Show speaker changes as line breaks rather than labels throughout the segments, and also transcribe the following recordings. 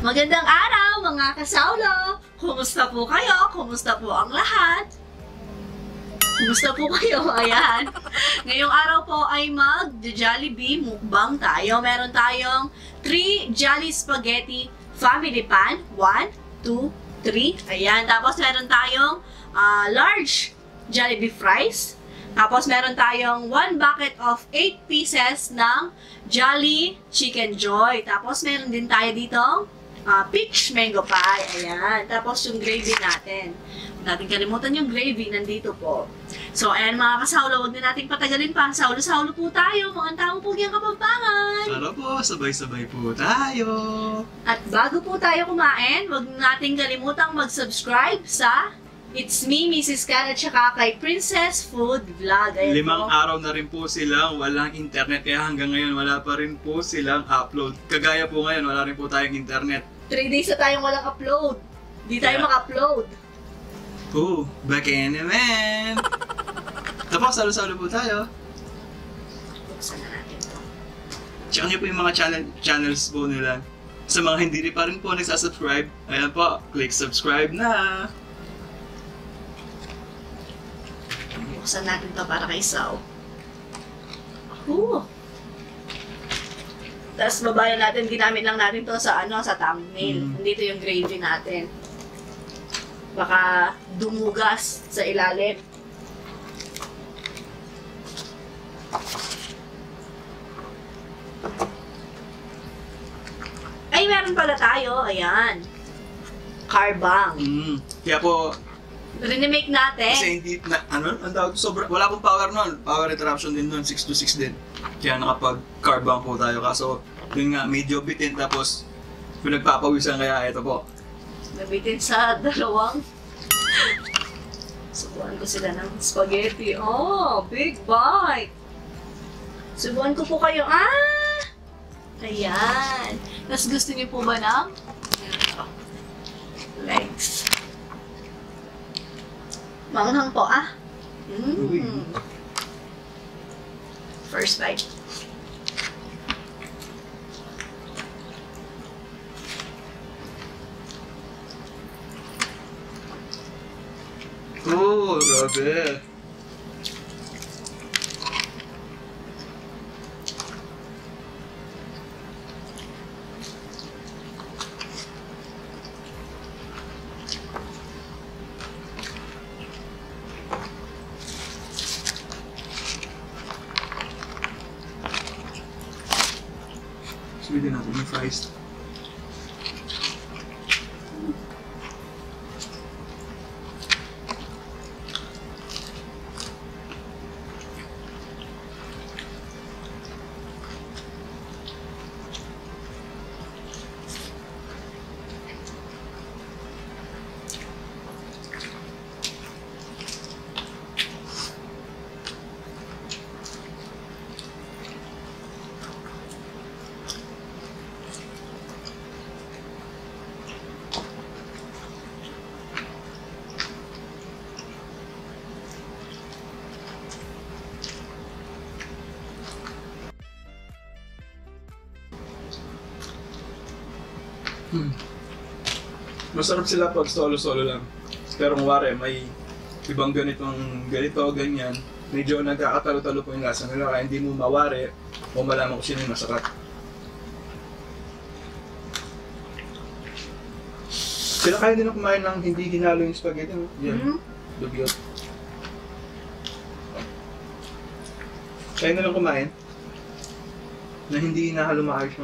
Magandang araw mga kasaulo! Kumusta po kayo? Kumusta po ang lahat? Kumusta po kayo? Ayan. Ngayong araw po ay mag-Jollibee mukbang tayo. Meron tayong 3 Jolly Spaghetti Family Pan. 1, 2, 3. Ayan. Tapos meron tayong large Jollibee fries. Tapos meron tayong 1 bucket of 8 pieces ng Jolly Chicken Joy. Tapos meron din tayo ditong peach mango pie. Ayan. Tapos yung gravy natin. Huwag natin kalimutan yung gravy. Nandito po. So, ayan mga kasaulo. Huwag na natin patagalin pa. Saulo-saulo po tayo. Mga taong pugyang Kapampangan.
Tara po, sabay-sabay po tayo.
At bago po tayo kumain, huwag natin kalimutang mag-subscribe sa It's Me, Mrs. Kat, at saka kay Princess Food Vlog. Ayan
5
po.
araw na rin po silang walang internet. Kaya hanggang ngayon wala pa rin po silang upload. Kagaya po ngayon, wala rin po tayong internet.
3 days na tayong walang upload. Di tayo
Yeah.
maka-upload.
Oh, back in naman. Tapos, salo-salo po tayo.
Buksan na natin ito.
Check nyo po yung mga channels po nila. Sa mga hindi rin pa rin po nagsasubscribe, ayan po, click subscribe na.
Buksan natin ito para kay Sao. Ooh. Tapos babayan natin, ginamit lang natin to sa sa thumbnail. Nandito yung gravy natin. Baka dumugas sa ilalim. Ay, meron pala tayo. Ayan. Carbang.
Kaya po,
Rinimake natin.
kasi hindi na, ang tawag, wala pong power nun. Power interruption din nun, 6 to 6 din. Kaya nakapag-carbang po tayo. Kaso, yun nga, medyo bitin tapos pinagpapawisan kaya ito po.
Nabitin sa dalawang. Subuhan ko sila ng spaghetti. Oh, big bite! Subuhan ko po kayo. Ayan. Tapos gusto niyo po ba ng legs? Manghang po, First bite.
Oh, grabe. Suwidin natin yung fries. Masarap sila pag solo-solo lang. Pero kung wari, may ibang ganito, ganyan, medyo nagkakatalo-talo po yung lasa nila. Kaya hindi mo mawari o malaman kung sino yung masarap. Sila kaya din na kumain ng hindi hinalo yung spaghetti. No? Yan, dugyot. Kaya na lang kumain na hindi hinahalo maayos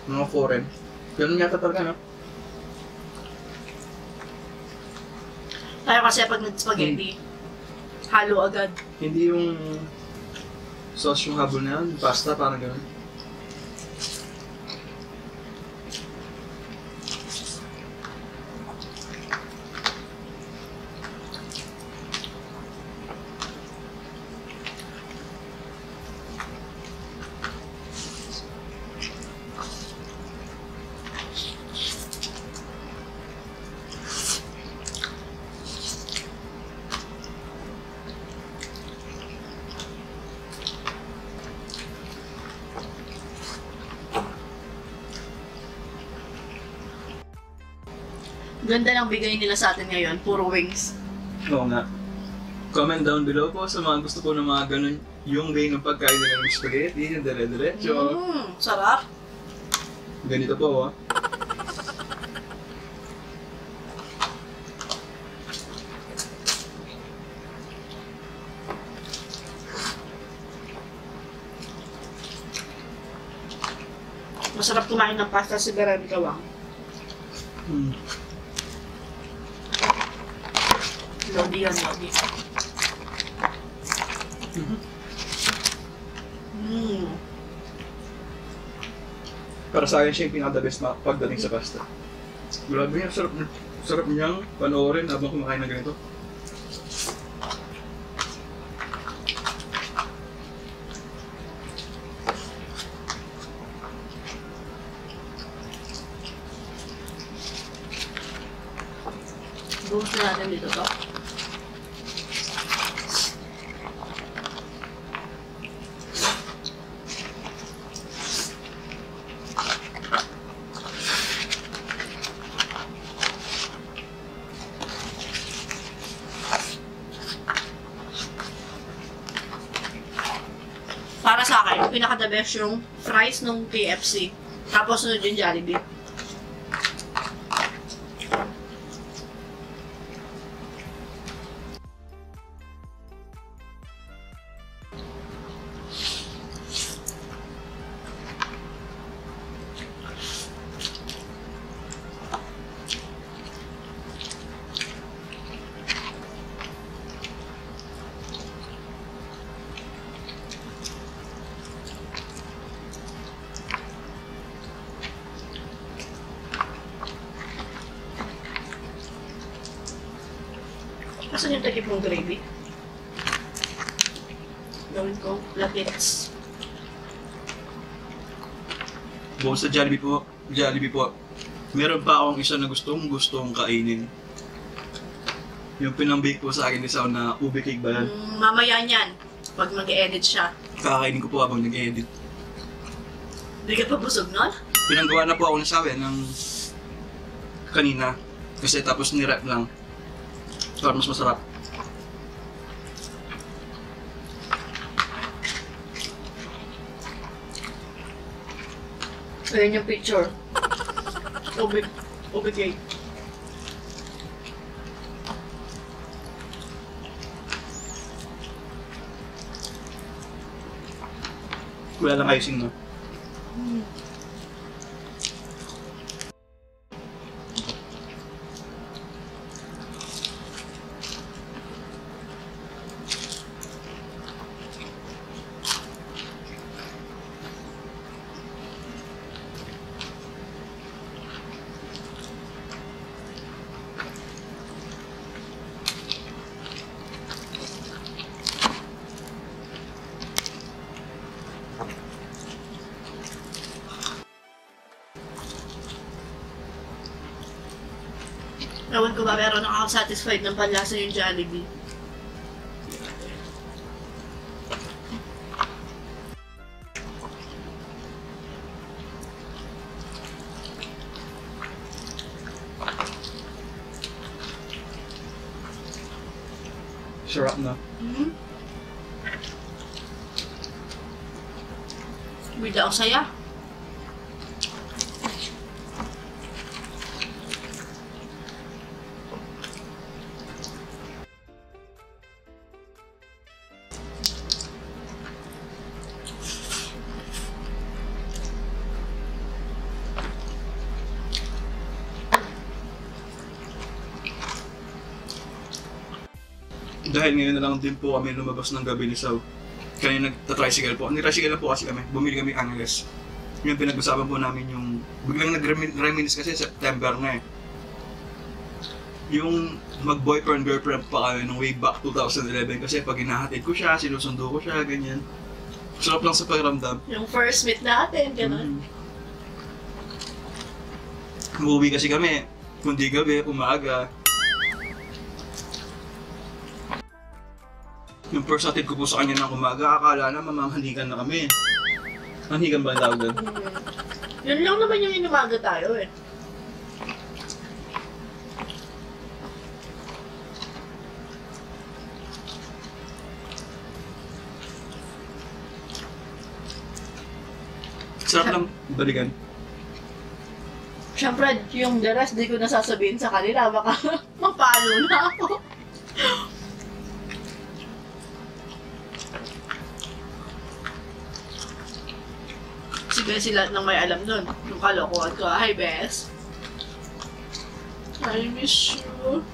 mga foreign. Ganun yata talaga, no?
Tayo kasi pag nag-spaghetti, halo agad.
Hindi yung sauce yung habol na yan, pasta, parang gano'n.
Ganda ng bigay nila sa atin ngayon, puro wings.
Oo nga. Comment down below po sa mga gusto po ng mga ganun yung way ng pagkain nila ng spaghetti, yung dire-diretso.
Sarap.
Ganito po, oh.
Masarap kumain ng pasta si Beren Kawang. Lodi yan, lodi.
Para sa akin siya yung pinaka-the best na pagdating sa pasta. Grabe yan, sarap niyang panoorin habang kumakain ng ganito.
Buhos na natin dito to. Para sa akin, pinaka-the best yung fries nung KFC. Tapos sunod yung Jollibee. Asan yung takip mong gravy? Gawin ko, lakits.
Bukod sa Jollibee po, meron pa akong isa na gustong kainin. Yung pinambake po sa akin ni Sao na ube cake ba yan?
Mamaya niyan, pag mag-edit siya.
Kakainin ko po habang nag-edit.
Hindi ka pa busog nun?
Pinanggawa na po ako ng Sao ng kanina. Kasi tapos ni-wrap lang. Para mas masarap.
Ayan yung picture. Ube cake.
Wala lang icing, no?
Ewan ko ba, pero nakaka-satisfied ng panlasa yung Jollibee.
Sarap na.
Bida ang saya.
Dahil ngayon na lang din po kami lumabas ng gabi ni Sao. Kanina nagta-tricycle po. Ni-tricycle na po kasi kami. Bumili kami Angeles. Yung pinag-usapan po namin yung... Biglang nag-reminisce kasi September na eh. Yung mag-boyfriend-girlfriend pa kami nung way back 2011 kasi pag hinahatid ko siya, sinusundo ko siya, ganyan. Sarap lang sa pakiramdam.
Yung first meet natin, gano'n.
Umuwi kasi kami. Kundi gabi, umaga. Yung first hatid ko po sa kanya ng umaga, akala na mamamanigan na kami. Manigan ba ang tawag doon?
Yun lang naman yung inumaga tayo eh.
Sarap lang balikan.
Siyempre, yung the rest, di ko nasasabihin sa kanila. Baka mapalo na ako. Sige sila nang may alam nun. Yung kalokohan ko. Hi, Bes. I miss you.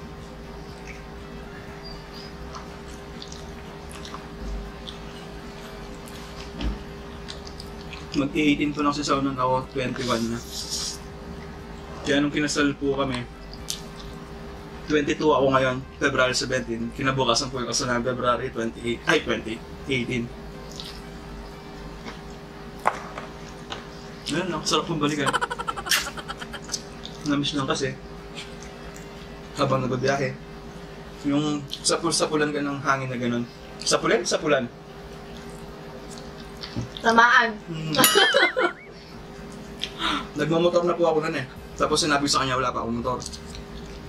Mag-18 po lang si Sao nung ako, 21 na. Kaya nung kinasal po kami, 22 ako ngayon, February 17. Kinabukasan po yung kasalan, February 2018. Ayun lang, sarap pong balikan. Namiss lang kasi, habang nagbabiyahe, yung sapulan ka ng hangin na ganun. Sapulan?
Tamaan.
Nagmamotor na po ako nun eh. Tapos sinabi ko sa kanya wala pa akong motor.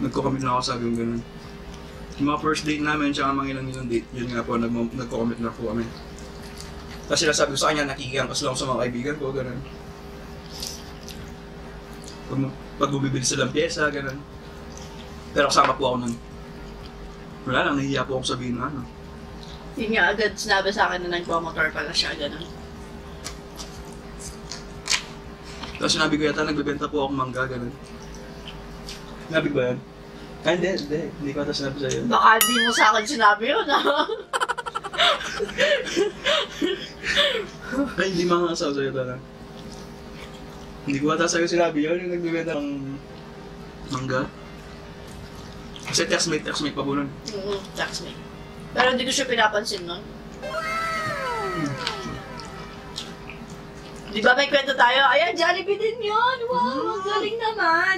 Nagko-commit na ako sa ganun. Yung mga first date namin, tsaka mga ilang date, yun nga po, nagko-commit na po kami. Tapos sinasabi ko sa kanya, nakikiyangkas lang sa mga kaibigan ko, ganun. Pag bumibili silang pyesa, ganun. Pero kasama po ako nun. Wala lang, nahihiya po ako sabihin na ano.
Yun nga agad sinabi sa akin na nagpo-motor pala siya, gano'n.
Tapos sinabi ko yata, nagbebenta po ako mangga, gano'n. Sinabi ko ba yan? Ah, hindi ko ata sinabi sa'yo.
Baka di mo sa akin sinabi yun, ha?
Ay, hindi makakasaw sa'yo talaga. Hindi ko ata sa'yo sinabi yun, yung nagbebenta ng mangga. Kasi textmate pa po nun.
Textmate. Pero hindi ko siya pinapansin nun. Di ba may kwento tayo? Ayan, Jollibee din yun! Wow, ang galing naman!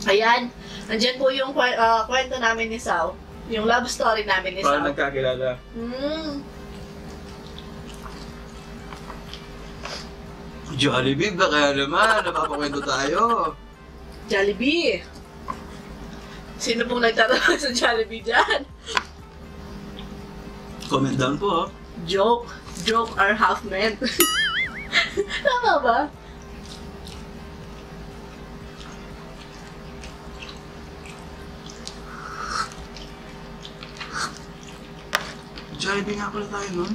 Ayan, nandyan po yung kwento namin ni Sao. Yung love story namin ni Sao.
Paano nagkakilala? Jollibee, baka naman, napapakwento tayo.
Jollibee! Sino pong nagtatanong sa Jollibee dyan?
Comment down po, oh.
Joke are half meant. Tama ba?
Jollibee nga pala tayo nun.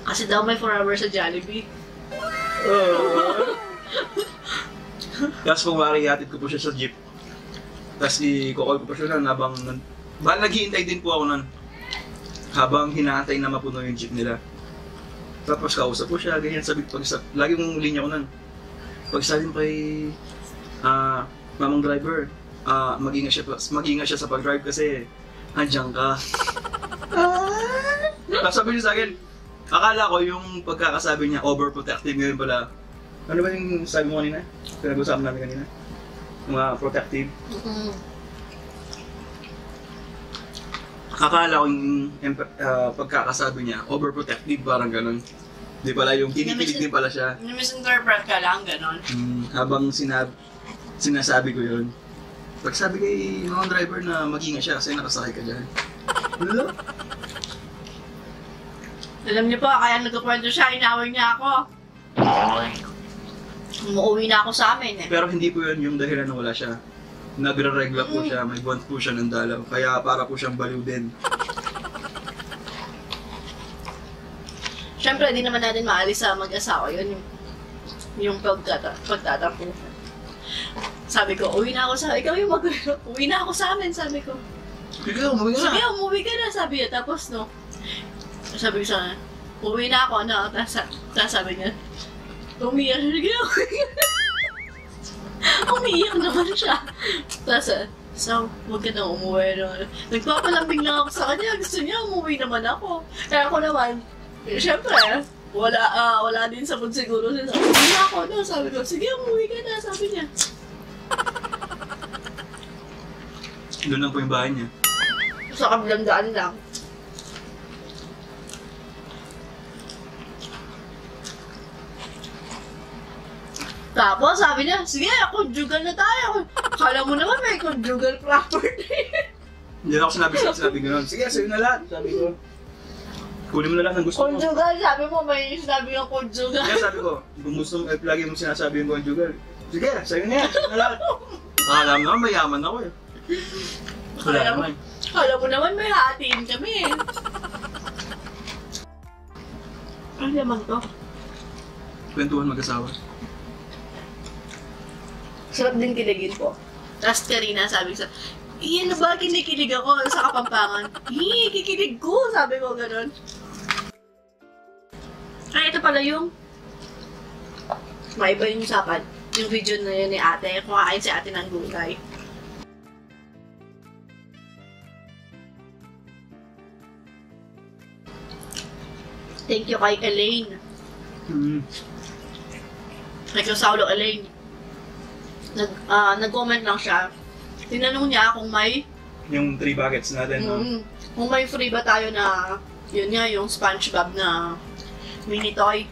Kasi daw may forever sa Jollibee.
Tapos kung hatid ko po siya sa jeep. Tapos i-call ko pa siya nun habang naghihintay din po ako nun. Habang hinaantay na mapuno yung jeep nila. Tapos kausap ko siya, ganyan sabi ko, lagi mong linya ko nun. Pag sabi mo kay mamang driver, mag-ingat siya sa pag-drive kasi andyan ka. Tapos sabi niya sa akin, akala ko yung pagkakasabi niya overprotective ngayon pala. Ano ba yung sabi mo kanina? Pinag-usapan namin kanina? Mga protective. Akala ko yung pagkakasabi niya, overprotective, parang ganun. Di pala yung kinikilig din pala siya.
Misinterpret ka lang, gano'n.
Habang sinasabi ko yun. Pag sabi kay mga driver na mag-ingat siya kasi nakasakay ka dyan. Ano?
Alam niyo po, kaya nagkukwento siya, inaway niya ako. Umuwi na ako sa amin eh.
Pero hindi po yun yung dahilan na wala siya. Nagre-regla po siya, may buwan po siya ng dalaw. Kaya para po siyang baliw din.
Siyempre, di naman natin maalis sa mag-asawa yun. Yung pagtatampo. Sabi ko, uwi na ako sa ikaw yung uwi na ako sa amin, sabi ko.
Sige, umuwi ka na.
Sige, umuwi ka na, sabi niya. Tapos, no, sabi ko sa uwi na ako, no, tapos sabi niya, umiyak, sige, umiyak naman siya. Tapos, so, huwag ka na umuwi. No? Nagpapalambing lang ako sa kanya, gusto niya, umuwi naman ako. Kaya ako naman, syempre, wala din sa mood siguro siya. Uwi na ako, no, sabi ko, sige, umuwi ka na, sabi niya.
Doon lang po yung bahay niya.
Sa kabilang daan lang. Tapos sabi niya, sige, conjugal na tayo. Kala mo naman may conjugal property.
Hindi na ako sinabi gano'n. Sige, sa'yo na lahat. Sabi ko. Kunin mo na lang ng gusto mo.
Conjugal, sabi mo may sinabi yung conjugal.
Kaya sabi ko, kung gusto mo, lagi mong sinasabi yung conjugal. Sige, sa'yo na yan. Sa'yo na lahat. Alam naman, mayaman ako eh. Wala naman.
Kala mo naman may hatiin kami eh. Ano naman to?
Kwentuhan mag-asawa.
Sarap din kiligin po. Tapos Karina sabi ko, iyan na ba kinikilig ako sa Kapampangan? Kikilig ko, sabi ko ganun. Ay, ito pala yung maiba yung usapan. Yung video na yun ni ate, kumakain si ate ng gulay. Thank you kay Elaine. Kay Saulo Elaine. Nag-comment lang siya. Tinanong niya kung may...
Yung 3 buckets natin, no?
Kung may free ba tayo na... Yun nga, yung SpongeBob na mini toy.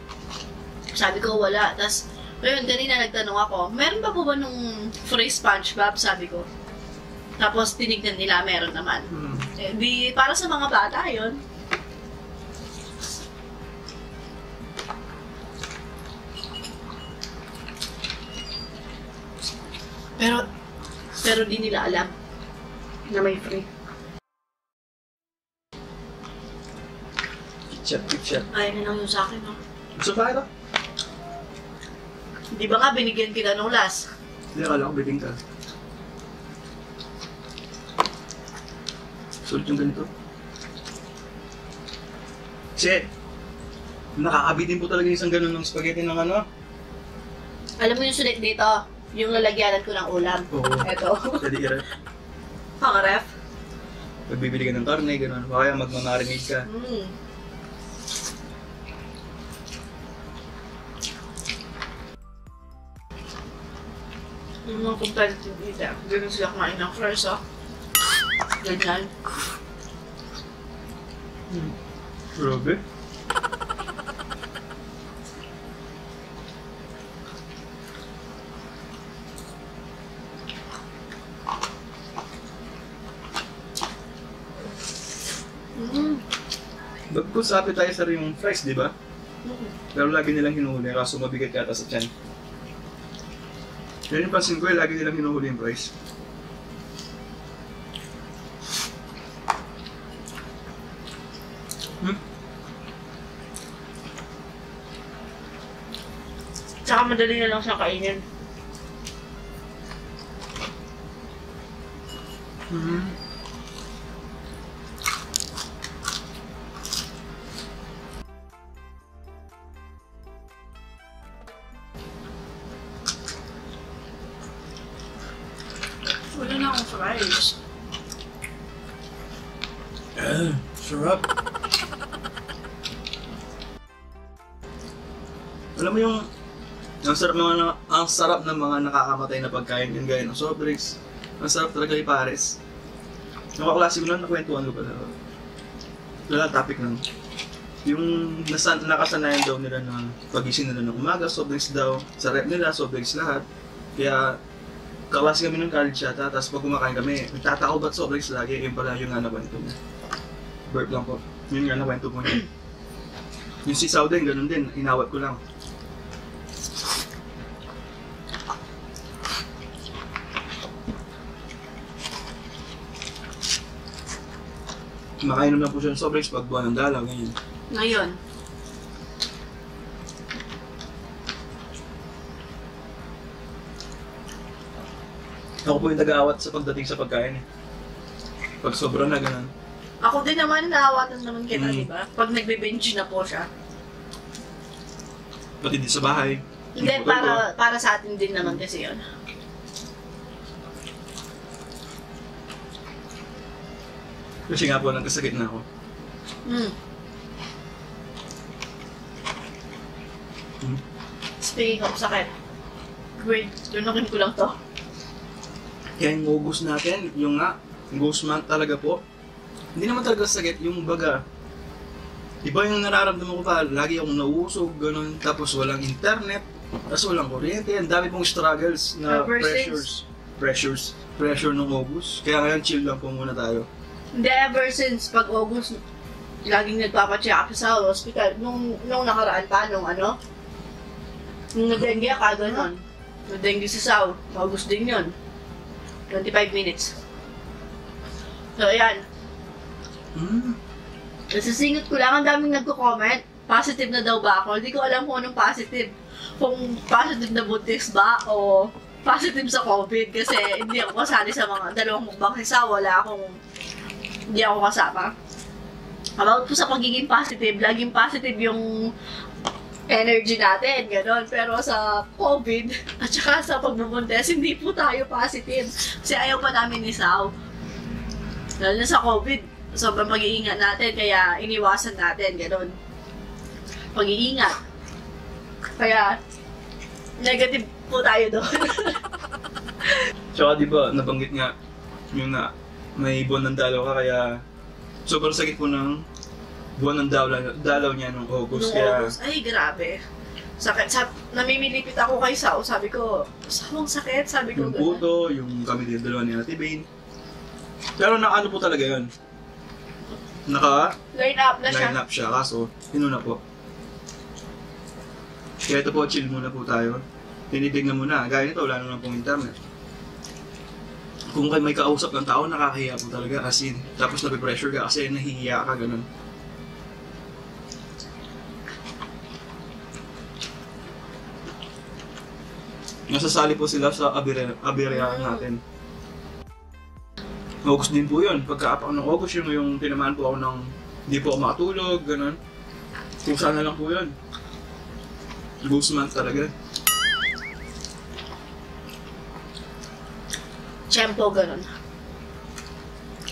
Sabi ko, wala. Tapos, ayun, kanina nagtanong ako, meron ba po ba nung free SpongeBob? Sabi ko. Tapos, tinignan nila, meron naman. Eh, di, para sa mga bata, yun. Pero di nila alam na may free.
Ketchup.
Ay, na lang yung sa akin, no?
Gusto pa ito?
Di ba nga binigyan kita nung last?
Hindi, akala ko biting ka. Sulit yung ganito. Kasi, nakakabitin po talaga yung isang ganun ng spaghetti ng ano.
Alam mo yung sulit dito? Yung lalagyanan ko ng ulam.
Oo.
Eto.
Pwede i-ref.
Pang ref.
Pagbibili ka ng karne, gano'n. O kaya magmamarinate ka.
Yung mga competitive dito. Ganun sila kumain ng fries, oh. Ganyan.
Grabe. Bagkus appetizer yung fries, di ba? Pero lagi nilang hinuhuli, kaso mabigat yata sa tiyan. Yan yung pansin ko, lagi nilang hinuhuli yung fries.
Tsaka madali na lang siya kainin. Wala na akong fries.
Sarap. Alam mo yung ang sarap ng mga nakakamatay na pagkain yun gaya ng soft drinks. Ang sarap talaga yung pares. Yung kaklase ko lang nakwentuhan ko pala. Wala topic lang. Yung nakasanayan daw nila na pagising nila ng umaga, soft drinks daw. Sa rep nila, soft drinks lahat. Kaya kaklase kami ng college yata, tapos pag kumakain kami, nagtatakaw ba't soft drinks lagi? Yun pala yung nga nakwento mo. Burp lang po. Yun nga nakwento mo niya. Yung si Sau din, ganun din. Inawat ko lang. Makainom na po siya ng soft drinks pag buwan ng dalaw, ganyan.
Ngayon.
Ako po yung nag-aawat sa pagdating sa pagkain eh. Pag sobra na, ganun.
Ako din naman, naawatan naman kita, di ba? Pag nagbe-binge na po siya.
Pati di sa bahay.
Hindi, para sa atin din naman kasi yun.
Kasi nga po, nagkasakit na ako.
Speaking of sakit, wait, tunukin ko lang to.
Kaya yung August natin, yung August month talaga po, hindi naman talaga sakit, yung baga. Iba yung nararamdaman ko pa, lagi akong nauusog, ganun, tapos walang internet, tapos walang kuryente, ang dami pong struggles na pressure nung August. Kaya ngayon chill lang po muna tayo.
Hindi, ever since pag August, laging nagpapacheck up sa hospital. Nung nakaraan pa, nung nag-dengue ka, gano'n. Nag-dengue sa Sao, August din yun. 25 minutes. So, ayan. Nasisingit ko lang, ang daming nagko-comment. Positive na daw ba ako? Hindi ko alam kung anong positive. Kung positive na buntis ba o positive sa COVID. Kasi hindi ako kasali sa mga dalawang mukbang sa wala akong hindi ako kasama. About po sa pagiging positive, laging positive yung energy natin, gano'n. Pero sa COVID, at saka sa pagbubuntis, hindi po tayo positive. Kasi ayaw pa namin ni Sao. Lalo na sa COVID, sobrang mag-iingat natin, kaya iniwasan natin, gano'n. Pag-iingat. Kaya, negative po tayo doon.
Tsaka di ba, nabanggit nga yung na may buwan ng dalaw ka, kaya sobrang sakit po ng buwan ng dalaw niya nung August.
August, ay grabe. Sakit. Namimilipit ako kay Sao. Sabi ko, Sao, sakit. Sabi ko,
Yung puto, yung kami din dalawa ni Ate Bane. Pero ano po talaga yun?
Line up na siya.
Line up siya, kaso inuna po. Kaya ito po, chill muna po tayo. Tinitignan muna. Gaya nito, wala naman pong internet. Kung may kausap ng tao, nakakahiya po talaga kasi tapos nabipressure ka kasi nahihiya ka, ganun. Nasasali po sila sa abiryahan natin. August din po yun. Pagkaapak ng August, yung tinamaan po ako ng hindi po ako makatulog, ganun. Kung sana lang po yun. Ghost month talaga.
Tiyempo, ganun.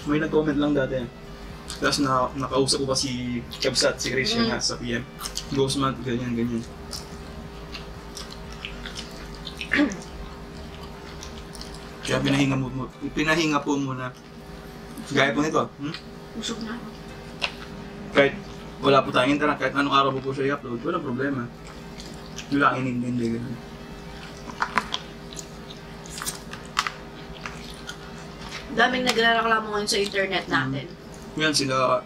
May nag-comment lang dati. Tapos nakausap ko pa si Kabsat, si Christian nga sa PM. Ghost month, ganyan, ganyan. Kaya pinahinga po muna. Gaya po nito.
Usog na ako.
Kahit wala po tayong internet, kahit anong araw po siya i-upload, walang problema. Yung lang inintindi, gano'n.
Daming nagre-reklamo ngayon sa internet natin.
Yan sila,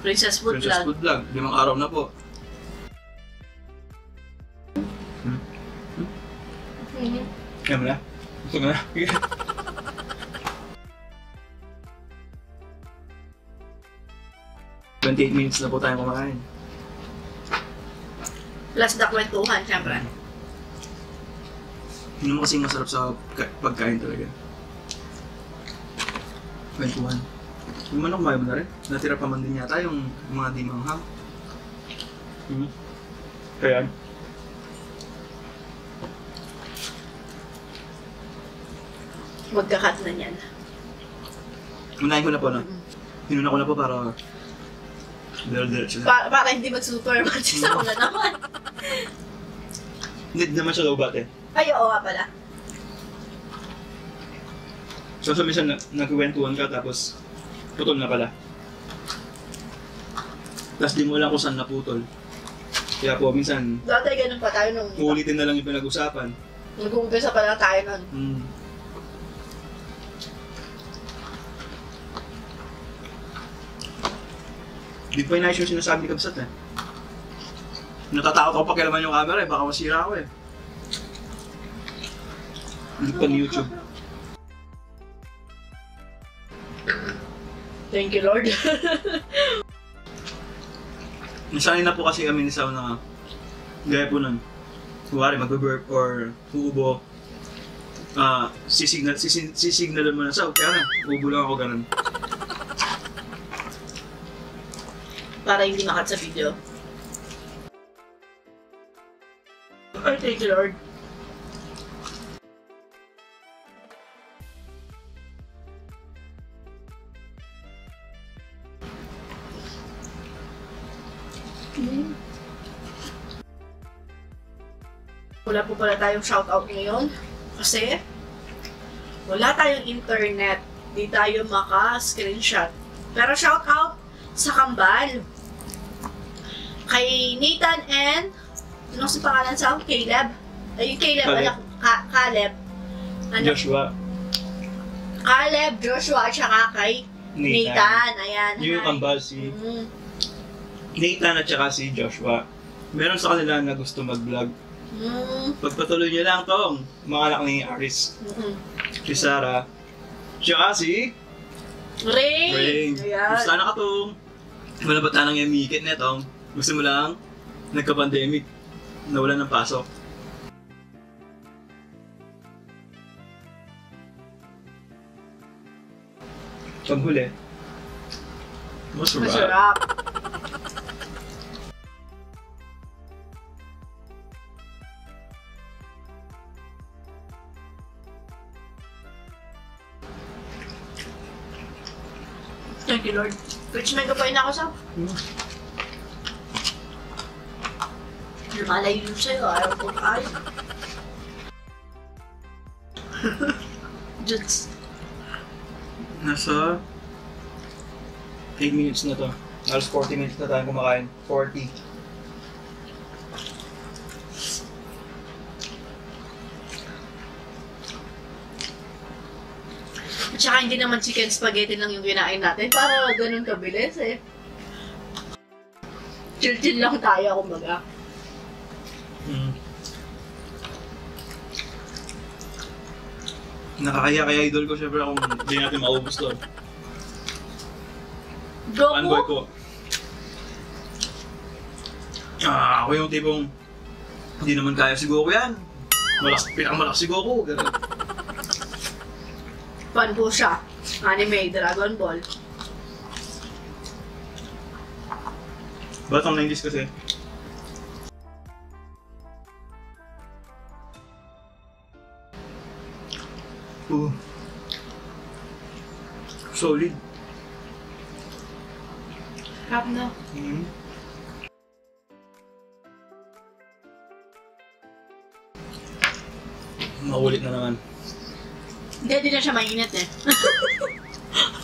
Princess Food
Princess
Vlog.
Food Vlog, 5 araw na po. Yan mo na? Gusto mo na? 28 minutes na po tayo kumakain.
Plus the kwentuhan, syempre.
Yun naman kasing masarap sa pagkain talaga. Kwentuhan. Yung manok, kumain mo na rin. Natira pa man din yata yung mga di manghang. Kaya?
Magkakat na niyan.
Unahin ko na po na. Hinuna ko na po para diretso na.
Para hindi mag-superman sa wala naman.
Hindi naman siya low bat eh.
Ay, oo nga pala.
So minsan nagkwentuhan ka tapos putol na pala. Tapos di mo alam kung saan naputol. Kaya po minsan
Dati ganun pa tayo nung
uulitin na lang yung pinag-usapan.
nag-uumpisa pa lang tayo nun.
Di pa inayos yung sinasabi ni Kabsat eh. Natatakot ako pakialaman yung camera eh, baka masira ako eh. Hindi pa ni YouTube.
Thank you, Lord.
Nasanay na po kasi kami ni Sao na gaya po nun. Kuwari mag-burp or uubo. Sisignalan mo na Sao, kaya na, uubo lang ako ganun.
Para hindi makat sa video. Ay, thank you, Lord. Wala po pala tayong shoutout ngayon kasi wala tayong internet. Di tayo maka-screenshot. Pero shoutout sa Kambal. Kay Nathan and ano si pangalan sa Caleb? Ay, yung Caleb,
Caleb.
anak, Caleb. Ano?
Joshua.
Caleb, Joshua, at saka kay Nathan, ayan.
Yung
Hi.
kambal, si
Mm.
Nathan at saka si Joshua. Meron sa kanila na gusto mag-vlog.
Mm.
Pagpatuloy niyo lang tong mga anak ni Aris,
Mm-mm.
si Sarah, tsaka si
Ring!
Ring.
Ayan.
Gusto na ka tong wala ba tanang yung mikit netong? Gusto mo lang nagka-pandemic, nawala ng pasok. Paghuli. Masarap.
Masarap. Thank you, Lord. Which may kapain ako sa... Lumalayo sa'yo, ayaw ko kayo. Just...
Nasa 8 minutes na to. Alas 40 minutes na tayo kumakain. 40.
At saka hindi naman chicken spaghetti lang yung kinain natin. Para ganun kabilis eh. Chill-chill lang tayo, kumbaga.
Nakakaya kaya idol ko syempre kung hindi natin maubos to. Fanboy
Goku?
ko. Ako yung tipong hindi naman kaya si Goku yan. Pinakamalakas si Goku. Ganun.
Fan po siya. Anime, Dragon Ball.
Batang 90s kasi. Solid.
Harap na.
Maulit na naman.
Hindi na siya mainit eh.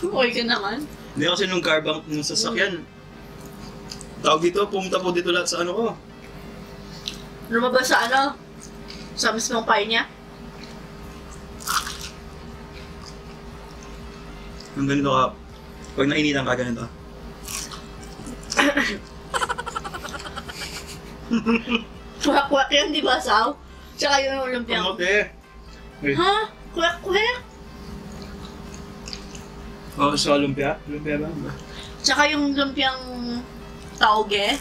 Okay ka naman.
Hindi kasi nung car bank nung sasakyan. Tawag dito, pumunta po dito lahat sa ano ko.
Lumabas sa ano? Sa mismong pie niya?
Nung ganito ka, pag nainitan ka ganito.
Kwak-kwak yan, di ba, Saw? Tsaka yung lumpiang...
Kamote! Wait.
Ha? Kwak-kwak?
Oh, sa lumpia? Lumpia ba?
Tsaka yung lumpiang tauge.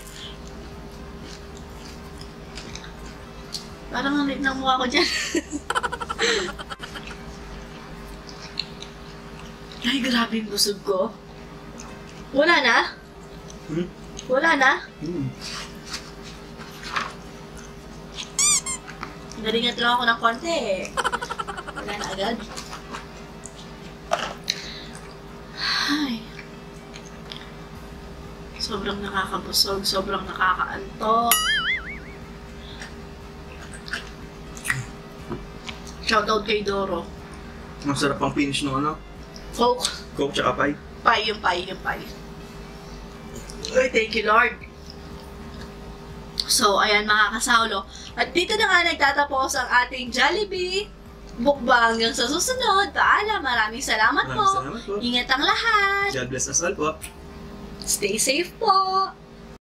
Parang ang lit ng mukha ko dyan. Ay, grabe yung busog ko. Wala na? Wala na? Naringat lang ako ng konti eh. Wala na agad. Ay. Sobrang nakakabusog, sobrang nakakaantok. Shoutout kay Doro.
Masarap ang finish ng ano?
Coke.
Coke tsaka pie.
Pie. Ay, thank you, Lord. So, ayan mga kasaulo. At dito na nga nagtatapos ang ating Jollibee mukbang. Hanggang sa susunod. Paalam. Maraming salamat po.
Maraming salamat po.
Ingat ang lahat.
God bless us all po.
Stay safe po.